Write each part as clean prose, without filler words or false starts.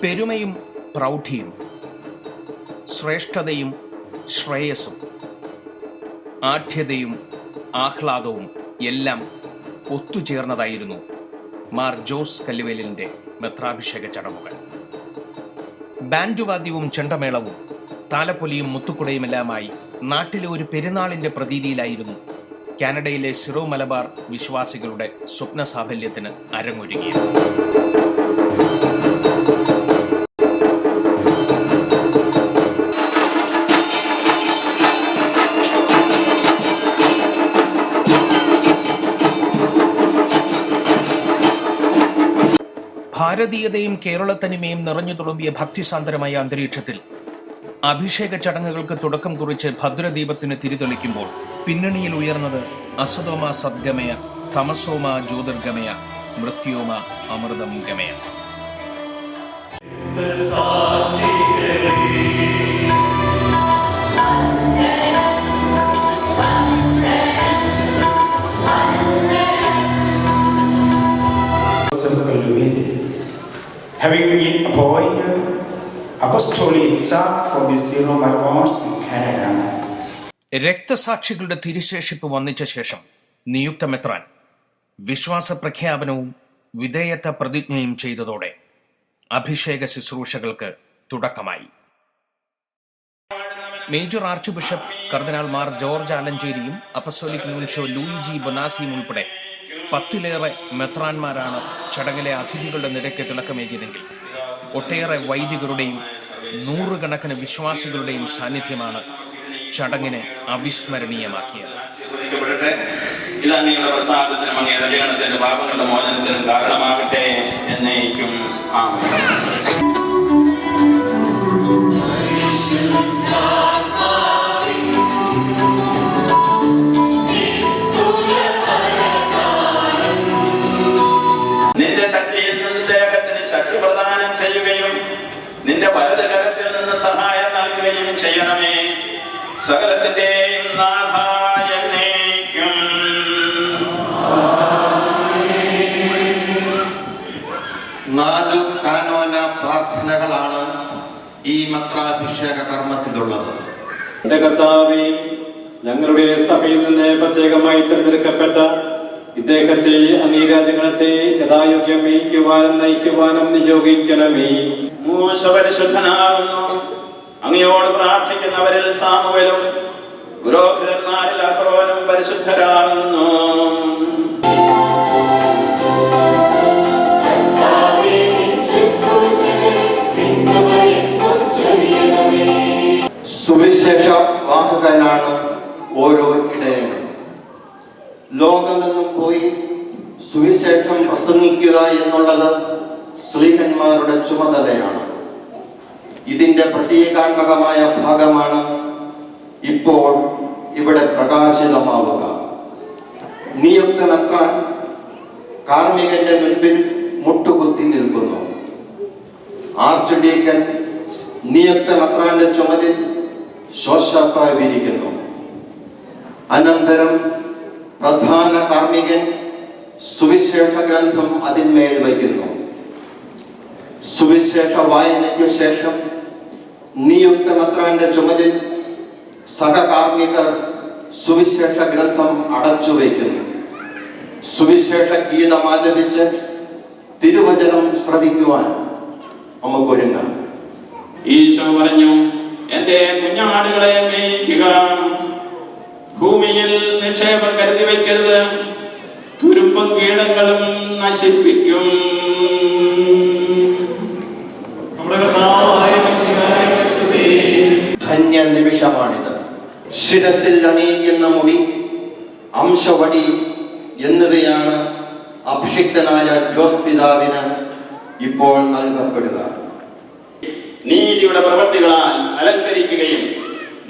പെരുമയും പ്രൗഢിയും, ശ്രേഷ്ഠതയും ശ്രേയസ്സും, ആഢ്യതയും ആഹ്ലാദവും എല്ലാം ഒത്തുചേർന്നതായിരുന്നു മാർ ജോസ് കല്ലുവേലിൻ്റെ മെത്രാഭിഷേക ചടങ്ങുകൾ. ബാൻഡുവാദ്യവും ചെണ്ടമേളവും താലപ്പൊലിയും മുത്തുക്കുടയുമെല്ലാമായി നാട്ടിലെ ഒരു പെരുന്നാളിൻ്റെ പ്രതീതിയിലായിരുന്നു കാനഡയിലെ സിറോ മലബാർ വിശ്വാസികളുടെ സ്വപ്ന സാഫല്യത്തിന് അരങ്ങൊരുങ്ങിയത്. ഭാരതീയതയും കേരളത്തനിമയും നിറഞ്ഞു തുളുമ്പിയ ഭക്തിസാന്ദ്രമായ അന്തരീക്ഷത്തിൽ അഭിഷേക ചടങ്ങുകൾക്ക് തുടക്കം കുറിച്ച് ഭദ്രദീപത്തിന് തിരിതെളിക്കുമ്പോൾ പിന്നണിയിൽ ഉയർന്നത് അസതോമ സദ്ഗമയ, തമസോമ ജ്യോതിർഗമയ, മൃത്യോമ അമൃതം ഗമയ. Having been appointed apostolic for the Syro Malabars in Canada. രക്തസാക്ഷികളുടെ തിരുശേഷിപ്പ് വന്നിച്ച ശേഷം നിയുക്ത മെത്രാൻ വിശ്വാസ പ്രഖ്യാപനവും വിധേയത്വ പ്രതിജ്ഞയും ചെയ്തതോടെ അഭിഷേക ശുശ്രൂഷകൾക്ക് തുടക്കമായി. മേജർ ആർച്ച് ബിഷപ്പ് കർദിനാൾ മാർ ജോർജ് ആലഞ്ചേരിയും അപ്പസ്തോലിക് നൂൻഷോ ലൂയിജി ബൊനാസിയും ഉൾപ്പെടെ 10-ലേറെ മെത്രാന്മാരാണ് ചടങ്ങിലെ അതിഥികളുടെ നിരക്ക് തിളക്കമേകിയതെങ്കിൽ ഒട്ടേറെ വൈദികരുടെയും നൂറുകണക്കിന് വിശ്വാസികളുടെയും സാന്നിധ്യമാണ് ചടങ്ങിനെ അവിസ്മരണീയമാക്കിയത്. നിന്റെ ശക്തിയിൽ നിന്ന് ദേഹത്തിന് ശക്തി പ്രദാനം ചെയ്യുകയും നിന്റെ വലത് കരത്തിൽ നിന്ന് സഹായം നൽകുകയും ചെയ്യണമേ. സകലത്തിന്റെയും നാഥായ എന്നേക്കും. 4 കാനോന പ്രാർത്ഥനകളാണ് ഈ മെത്രാഭിഷേക കർമ്മത്തിലുള്ളത്. എന്റെ കർത്താവേ, ഞങ്ങളുടെ സഭയിൽ നിന്ന് പ്രത്യേകമായി തിരഞ്ഞെടുക്കപ്പെട്ട ഇദ്ദേഹത്തെ അംഗീരാജഗണത്തെ യഥായോഗ്യം മേയ്ക്കുവാനും നയിക്കുവാനും നിയോഗിക്കണമേ. മൂശ പരിശുദ്ധനാകുന്നു. അങ്ങയോട് പ്രാർത്ഥിക്കുന്നവരിൽ സാമുവേലും പുരോഹിതന്മാരിൽ അഹ്റോനും പരിശുദ്ധരാകുന്നു. സുവിശേഷ വാഹകനാണ് ഓരോ ഇടയനും. ലോകമെങ്ങും പോയി സുവിശേഷം പ്രസംഗിക്കുക എന്നുള്ളത് ശ്ലീഹന്മാരുടെ ചുമതലയാണ്. ഇതിൻ്റെ പ്രതീകാത്മകമായ ഭാഗമാണ് ഇപ്പോൾ ഇവിടെ പ്രകാശിതമാവുക. നിയുക്ത മെത്രാൻ കാർമ്മികന്റെ മുൻപിൽ മുട്ടുകുത്തി നിൽക്കുന്നു. ആർച്ച് ഡീക്കൻ നിയുക്ത മെത്രാന്റെ ചുമലിൽ ശോശാപ്പായി വിരിക്കുന്നു. അനന്തരം പ്രധാന കാർമ്മികൻ സുവിശേഷ ഗ്രന്ഥം അതിന്മേൽ വയ്ക്കുന്നു. സുവിശേഷ വായനയ്ക്ക് ശേഷം നിയുക്ത മെത്രാന്റെ ചുമലിൽ സഹകാർമ്മികർ സുവിശേഷ ഗ്രന്ഥം അടച്ചു വയ്ക്കുന്നു. സുവിശേഷ ഗീതം ആലപിച്ച് തിരുവചനം ശ്രവിക്കുവാൻ നമുക്കൊരുങ്ങാം. ഈശോ പറഞ്ഞു, എന്റെ കുഞ്ഞാടുകളെ മേയ്ക്കുക, ഭൂമിയിൽ നിക്ഷേപം കരുതി വയ്ക്കരുത്, തുരുമ്പും കീടങ്ങളും നശിപ്പിക്കും. ധന്യ നിമിഷമാണിത്. ശിരസിൽ അണിയിക്കുന്ന മുടി, അംശവടി എന്നിവയാണ് അഭിഷിക്തനായ ജോസ് പിതാവിന് ഇപ്പോൾ നൽകപ്പെടുക. നീതിയുടെ പ്രവൃത്തികളാൽ അലങ്കരിക്കുകയും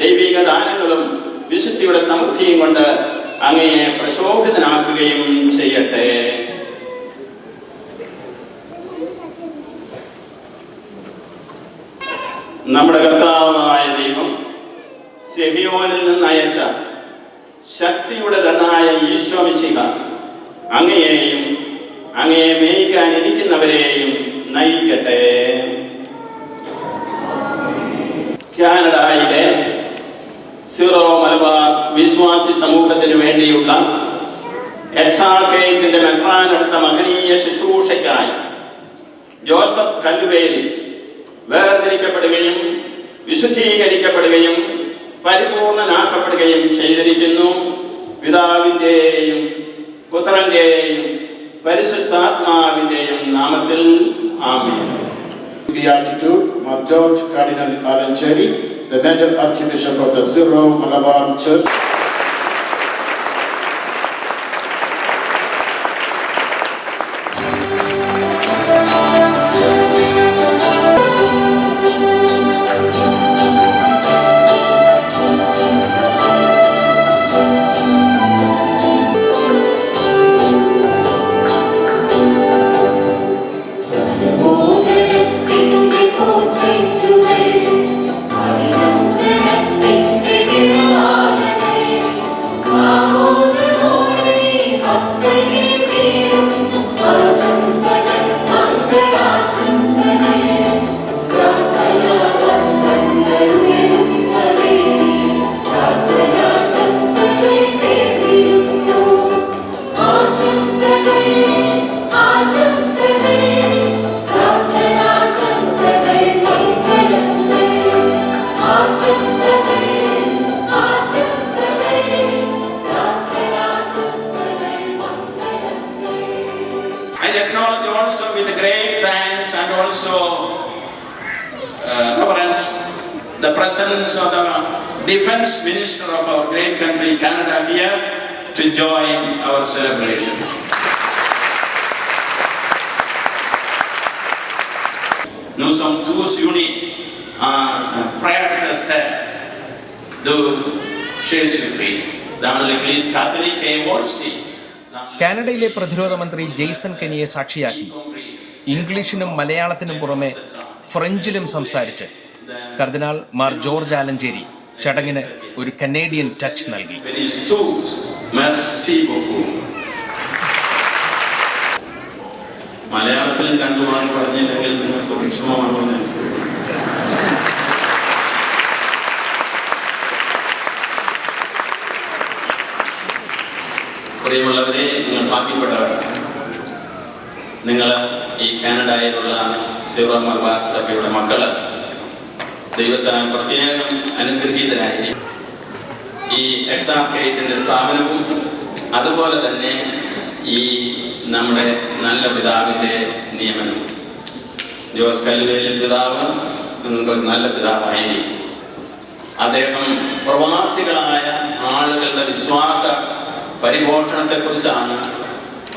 ദൈവിക ദാനങ്ങളും വിശുദ്ധിയുടെ സമൃദ്ധിയും കൊണ്ട് അങ്ങയെ പ്രശോഭിതനാക്കുകയും ചെയ്യട്ടെ. നമ്മുടെ കർത്താവായ ദൈവം സെഹിയോനിൽ നിന്ന് അയച്ച ശക്തിയുടെ ധനായ ഈശോ മിശിഹ അങ്ങയെയും അങ്ങയെ മേയ്ക്കാനിരിക്കുന്നവരെയും നയിക്കട്ടെ. കാനഡയിലെ സീറോ മലബാർ വിശ്വാസി സമൂഹത്തിന് വേണ്ടിയുള്ള എക്സാർക്കേറ്റിന്റെ മെത്രാൻ എടുത്ത മഹനീയ ശുശ്രൂഷയ്ക്കായി ജോസഫ് കല്ലുവേലി വേർതിരിക്കപ്പെടുകയും വിശുദ്ധീകരിക്കപ്പെടുകയും പരിപൂർണനാക്കപ്പെടുകയും ചെയ്തിരിക്കുന്നു. പിതാവിൻ്റെയും പുത്രന്റെയും പരിശുദ്ധാത്മാവിന്റെയും നാമത്തിൽ ആമേൻ. Beatitude, Mar George Cardinal Alancheri, the Major Archbishop of the Syro Malabar Church. I acknowledge also with great thanks and also reverence the presence of the Defense Minister of our great country, Canada, here to join our celebrations. Nous sommes tous unis en frères et sœurs de Jésus-Christ dans l'Église catholique et aussi കാനഡയിലെ പ്രതിരോധ മന്ത്രി Jason കെനിയെ സാക്ഷിയാക്കി ഇംഗ്ലീഷിനും മലയാളത്തിനും പുറമെ ഫ്രഞ്ചിലും സംസാരിച്ച് കർദിനാൾ Mar George Alencherry ചടങ്ങിന് ഒരു Canadian touch നൽകി. മലയാളത്തിലും രണ്ടു വാക്ക് പറഞ്ഞില്ലെങ്കിൽ നിങ്ങൾക്ക് വിഷമമാണെന്ന് പ്രിയമുള്ളവരെ, നിങ്ങൾ ഭാഗ്യപ്പെട്ടവരാണ്. നിങ്ങൾ ഈ കാനഡയിലുള്ള സീറോ മലബാർ സഭയുടെ മക്കള് ദൈവത്താൽ പ്രത്യേകം അനുഗ്രഹീതരായി. ഈ എക്സാർക്കേറ്റിന്റെ സ്ഥാപനവും അതുപോലെ തന്നെ ഈ നമ്മുടെ നല്ല പിതാവിൻ്റെ നിയമനം. ജോസ് കല്ലുവേലിൽ പിതാവ് നിങ്ങൾക്കൊരു നല്ല പിതാവായിരിക്കും. അദ്ദേഹം പ്രവാസികളായ ആളുകളുടെ വിശ്വാസ പരിപോഷണത്തെക്കുറിച്ചാണ്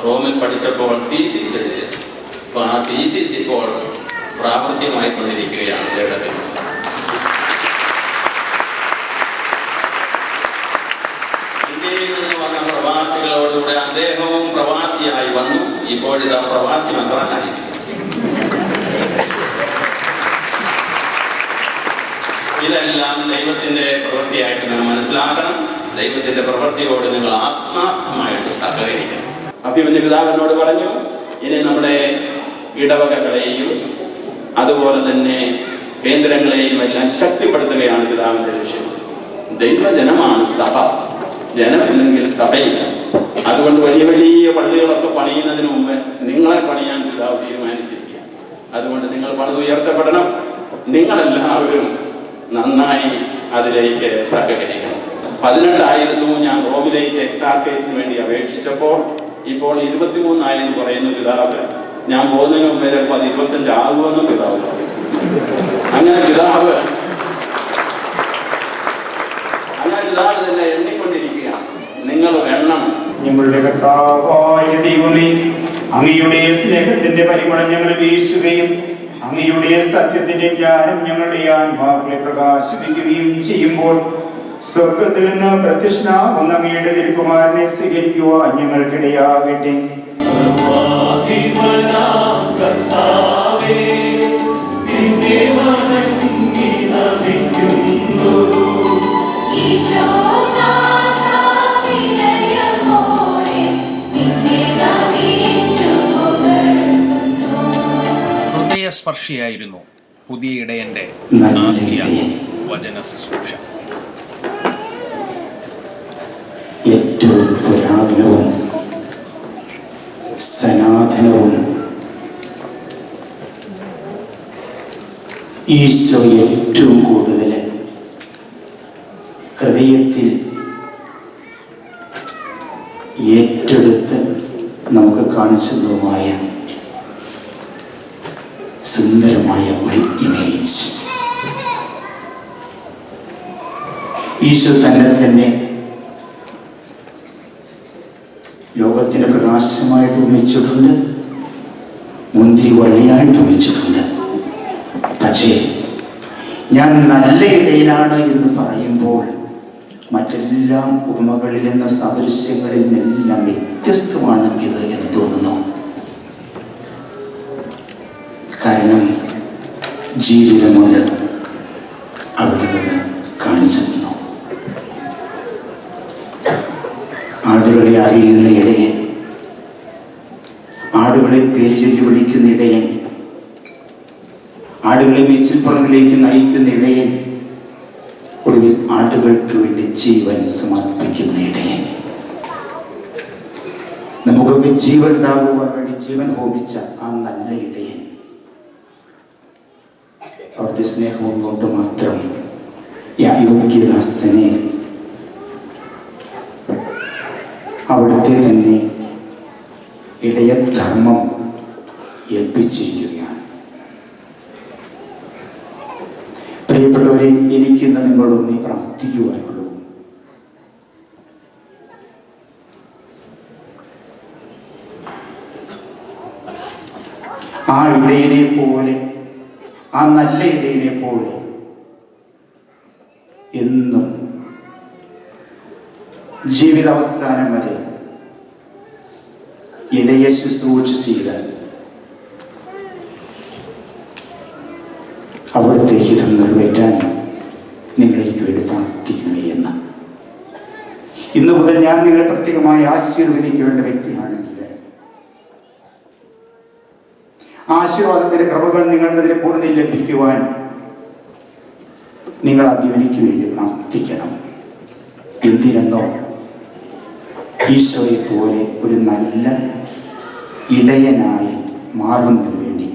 റോമിൽ പഠിച്ചപ്പോൾ തീസിസ് എഴുതിയത്. അപ്പോൾ ആ തീസിസ് ഇപ്പോൾ പ്രാവർത്തികമായിക്കൊണ്ടിരിക്കുകയാണ് അദ്ദേഹത്തിന്. ഇന്ത്യയിൽ നിന്ന് വന്ന പ്രവാസികളോടുകൂടെ അദ്ദേഹവും പ്രവാസിയായി വന്നു. ഇപ്പോഴിതാ പ്രവാസി മെത്രാനായി. ഇതെല്ലാം ദൈവത്തിന്റെ പ്രവൃത്തിയായിട്ട് നാം മനസ്സിലാക്കണം. ദൈവത്തിന്റെ പ്രവൃത്തിയോട് നിങ്ങൾ ആത്മാർത്ഥമായിട്ട് സഹകരിക്കണം. അഭിമന്യ പിതാവിനോട് പറഞ്ഞു, ഇനി നമ്മുടെ ഇടവകകളെയും അതുപോലെ തന്നെ കേന്ദ്രങ്ങളെയും എല്ലാം ശക്തിപ്പെടുത്തുകയാണ് പിതാവിന്റെ ലക്ഷ്യം. ദൈവജനമാണ് സഭ, ജനമില്ലെങ്കിൽ സഭയില്ല. അതുകൊണ്ട് വലിയ വലിയ പള്ളികളൊക്കെ പണിയുന്നതിന് മുമ്പ് നിങ്ങളെ പണിയാൻ പിതാവ് തീരുമാനിച്ചിരിക്കുക. അതുകൊണ്ട് നിങ്ങൾ പണിതുയർത്തപ്പെടണം. നിങ്ങളെല്ലാവരും നന്നായി അതിലേക്ക് സഹകരിക്കണം. 18 ഞാൻ റോമിലേക്ക് എക്സാർക്കേറ്റിന് വേണ്ടി അപേക്ഷിച്ചപ്പോൾ ഇപ്പോൾ 23 എന്ന് പറയുന്ന പിതാവ്. ഞാൻ പോകുന്നതിന് മുമ്പേ ചിലപ്പോൾ അത് 25 ആകുമെന്നും പിതാവ് പറയും. അങ്ങനെ പിതാവ് തന്നെ എണ്ണിക്കൊണ്ടിരിക്കുകയാണ്. നിങ്ങൾ എണ്ണം. ഞങ്ങളുടെ കർത്താവായ ദൈവമേ, അങ്ങയുടെ സ്നേഹത്തിന്റെ പരിമളം ഞങ്ങൾ വീശുകയും അങ്ങയുടെ സത്യത്തിന്റെ ജ്ഞാനം ഞങ്ങളുടെ ആത്മാക്കളെ പ്രകാശിപ്പിക്കുകയും ചെയ്യുമ്പോൾ സ്വർഗത്തിൽ നിന്ന് പ്രത്യക്ഷനാകുന്ന അങ്ങയുടെ തിരുക്കുമാരനെ സ്വീകരിക്കുവാൻ ഞങ്ങൾക്കിടയാകട്ടെ. ഹൃദയസ്പർശിയായിരുന്നു പുതിയ ഇടയന്റെ നല്ല വചന ശുശ്രൂഷ. ഏറ്റവും പുരാതനവും സനാതനവും ഈശോ ഏറ്റവും കൂടുതൽ ഹൃദയത്തിൽ ഏറ്റെടുത്ത് നമുക്ക് കാണിച്ചതുമായ സുന്ദരമായ ഒരു ഇമേജ്. ഈശോ തന്നെ ലോകത്തിന് പ്രകാശമായിട്ട് ഉപമിച്ചിട്ടുണ്ട്, മുന്തിരി വള്ളിയായിട്ട് ഉപമിച്ചിട്ടുണ്ട്. പക്ഷേ ഞാൻ നല്ല ഇടയിലാണ് എന്ന് പറയുമ്പോൾ മറ്റെല്ലാ ഉപമകളിൽ നിന്ന് സാദൃശ്യങ്ങളിൽ നിന്നെല്ലാം വ്യത്യസ്തമാണ് ഇത് എന്ന് തോന്നുന്നു. കാരണം ജീവിതമുണ്ട് അവിടുന്ന് കാണിച്ചു തന്നു. ആടുകളെ അറിയുന്ന ഇടയൻ, ആടുകളെ പേര് ചൊല്ലി വിളിക്കുന്ന ഇടയൻ, ആടുകളെ മേച്ചിൽപ്പുറങ്ങളിലേക്ക് നയിക്കുന്ന ഇടയൻ, ഒടുവിൽ ആടുകൾക്ക് വേണ്ടി ജീവൻ സമർപ്പിക്കുന്ന ഇടയൻ. നമുക്കൊക്കെ ജീവൻ ഉണ്ടാകുവാൻ വേണ്ടി ജീവൻ ഹോമിച്ച ആ നല്ല ഇടയൻ, അവിടുത്തെ സ്നേഹം ഒന്നുകൊണ്ട് മാത്രം ഈ അയോഗ്യദാസനെ അവിടുത്തെ തന്നെ ഇടയധർമ്മം ഏൽപ്പിച്ചിരിക്കുകയാണ്. പ്രിയപ്പെട്ടവരെ, എനിക്കിന്ന് നിങ്ങളൊന്ന് പ്രാർത്ഥിക്കുവാനുള്ളൂ. ആ ഇടയനെ പോലെ, ആ നല്ല ഇടയനെ പോലെ എന്നും ജീവിതാവസാനം വരെ ഇടയെ ശുശ്രൂഷ ചെയ്ത് അവിടുത്തെ ഹിതം നിറവേറ്റാൻ നിങ്ങൾ എനിക്ക് വേണ്ടി പ്രാർത്ഥിക്കണമേ എന്ന്. ഇന്നു മുതൽ ഞാൻ നിങ്ങളെ പ്രത്യേകമായി ആശീർവദിക്കേണ്ട വ്യക്തിയാണെങ്കിൽ ആശീർവാദത്തിന്റെ കൃപകൾ നിങ്ങൾക്കതിനെ പൂർണ്ണയിൽ ലഭിക്കുവാൻ നിങ്ങൾ ആദ്യം എനിക്ക് വേണ്ടി പ്രാർത്ഥിക്കണം. എന്തിനെന്നോ, ഈശോയെ പോലെ ഒരു നല്ല ഇടയനായി മാറുന്നതിന് വേണ്ടി.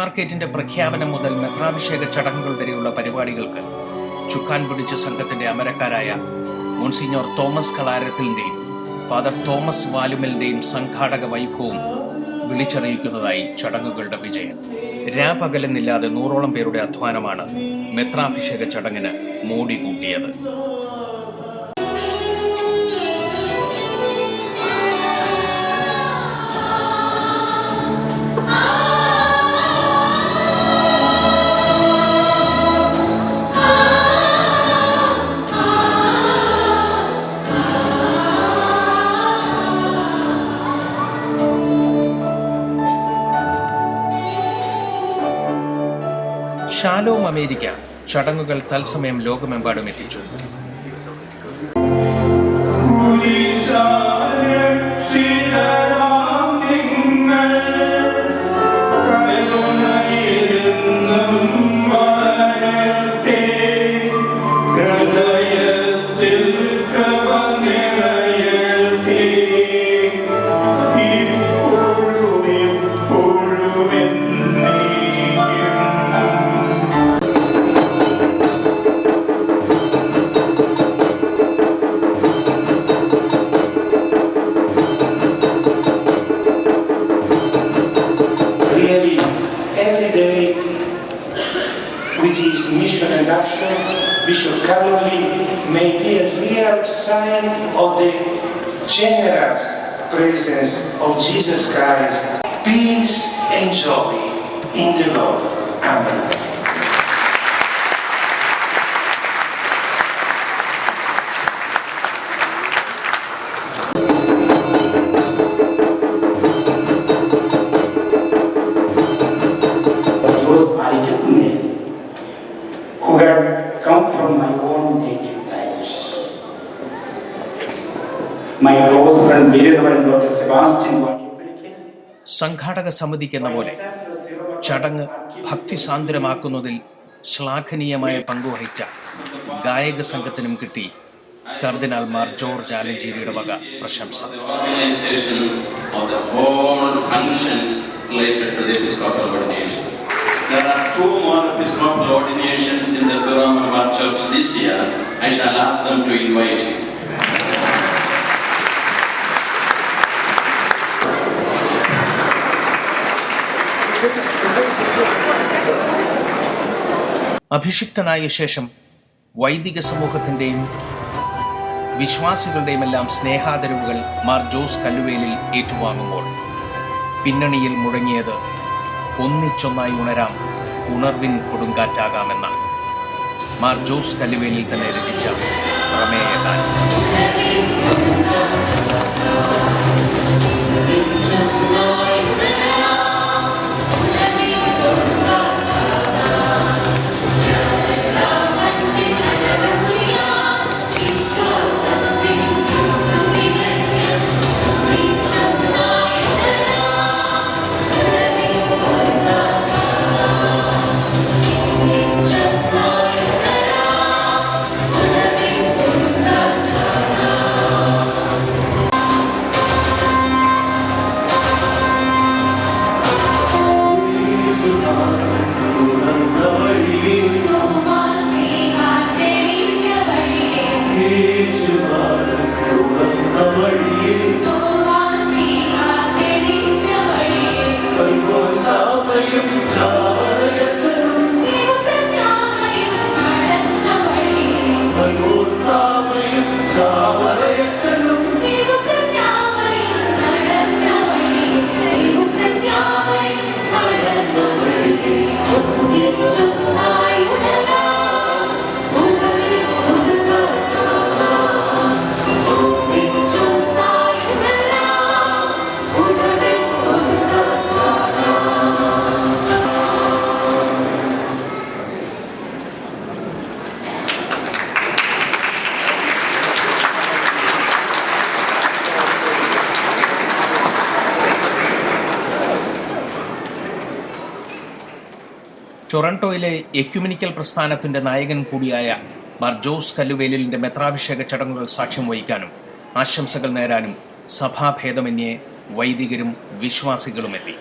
എക്സാർക്കേറ്റിന്റെ പ്രഖ്യാപനം മുതൽ മെത്രാഭിഷേക ചടങ്ങുകൾ വരെയുള്ള പരിപാടികൾക്ക് ചുക്കാൻ പിടിച്ച സംഘത്തിന്റെ അമരക്കാരായ മോൺസിഞ്ഞോർ തോമസ് കളാരത്തിന്റെയും ഫാദർ തോമസ് വാലുമലിന്റെയും സംഘാടക വൈഭവവും വിളിച്ചറിയിക്കുന്നതായി ചടങ്ങുകളുടെ വിജയം. രാപകലെന്നില്ലാതെ 100ഓളം പേരുടെ അധ്വാനമാണ് മെത്രാഭിഷേക ചടങ്ങിന് മോടി കൂട്ടിയത്. ഷാലോം അമേരിക്ക ചടങ്ങുകൾ തത്സമയം ലോകമെമ്പാടും എത്തിച്ചു. With his mission and action, Bishop Calloway may be a real sign of the generous presence of Jesus Christ. Peace and joy in the Lord. Amen. who have come from my own native parish. My close friend Veeradavaran Dr. Sebastian Vadiyapurikil. സംഘാടക സമിതിക്കെന്ന പോലെ ചടങ്ങ് ഭക്തിസാന്ദ്രമാക്കുന്നതിൽ ശ്ലാഘനീയമായ പങ്കുവഹിച്ച ഗായക സംഘത്തിനും കിട്ടി കർദിനാൾ Mar George ആലഞ്ചേരിയുടെ വക പ്രശംസ. There are 2 more Episcopal ordinations in the Surah Malabar Church this year. I shall ask them to invite you. അഭിഷിക്തനായ ശേഷം വൈദിക സമൂഹത്തിൻ്റെയും വിശ്വാസികളുടെയും എല്ലാം സ്നേഹാദരവുകൾ മാർ ജോസ് കല്ലുവേലിൽ ഏറ്റുവാങ്ങുമ്പോൾ പിന്നണിയിൽ മുഴങ്ങിയത് ഒന്നിച്ചൊന്നായി ഉണരാം, ഉണർവിൻ കൊടുങ്കാറ്റാകാമെന്ന മാർ ജോസ് കല്ലുവേലിൽ തന്നെ രചിച്ച പ്രമേയഗാനം. ടൊറന്റോയിലെ എക്യുമെനിക്കൽ പ്രസ്ഥാനത്തിന്റെ നായകൻ കൂടിയായ മാർ ജോസ് കല്ലുവേലിലിന്റെ മെത്രാഭിഷേക ചടങ്ങുകൾ സാക്ഷ്യം വഹിക്കാനും ആശംസകൾ നേരാനും സഭാഭേദമന്യേ വൈദികരും വിശ്വാസികളും എത്തി.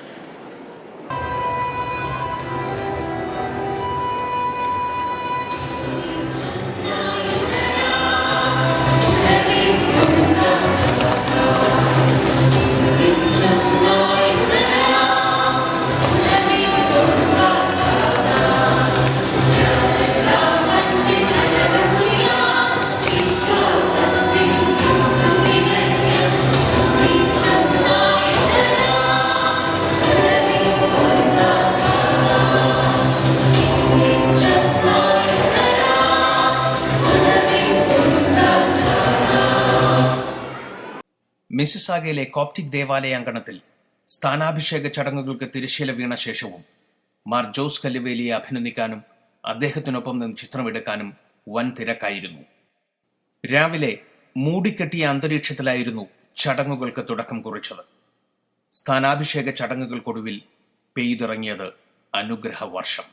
മിസിസാഗയിലെ കോപ്റ്റിക് ദേവാലയ അങ്കണത്തിൽ സ്ഥാനാഭിഷേക ചടങ്ങുകൾക്ക് തിരശ്ശീല വീണ ശേഷവും മാർ ജോസ് കല്ലുവേലിയെ അഭിനന്ദിക്കാനും അദ്ദേഹത്തിനൊപ്പം നിന്ന് ചിത്രമെടുക്കാനും വൻ തിരക്കായിരുന്നു. രാവിലെ മൂടിക്കെട്ടിയ അന്തരീക്ഷത്തിലായിരുന്നു ചടങ്ങുകൾക്ക് തുടക്കം കുറിച്ചത്. സ്ഥാനാഭിഷേക ചടങ്ങുകൾക്കൊടുവിൽ പെയ്തിറങ്ങിയത് അനുഗ്രഹ വർഷം.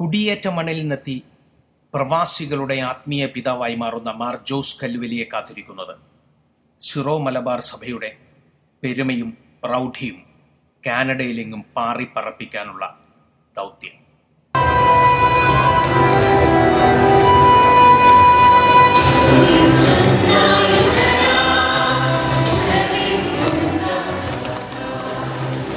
കുടിയേറ്റ മണ്ണിൽ നിന്നെത്തി പ്രവാസികളുടെ ആത്മീയ പിതാവായി മാറുന്ന മാർ ജോസ് കല്ലുവേലിയെ കാത്തിരിക്കുന്നത് സിറോ മലബാർ സഭയുടെ പെരുമയും പ്രൗഢിയും കാനഡയിലെങ്ങും പാറിപ്പറപ്പിക്കാനുള്ള ദൗത്യം.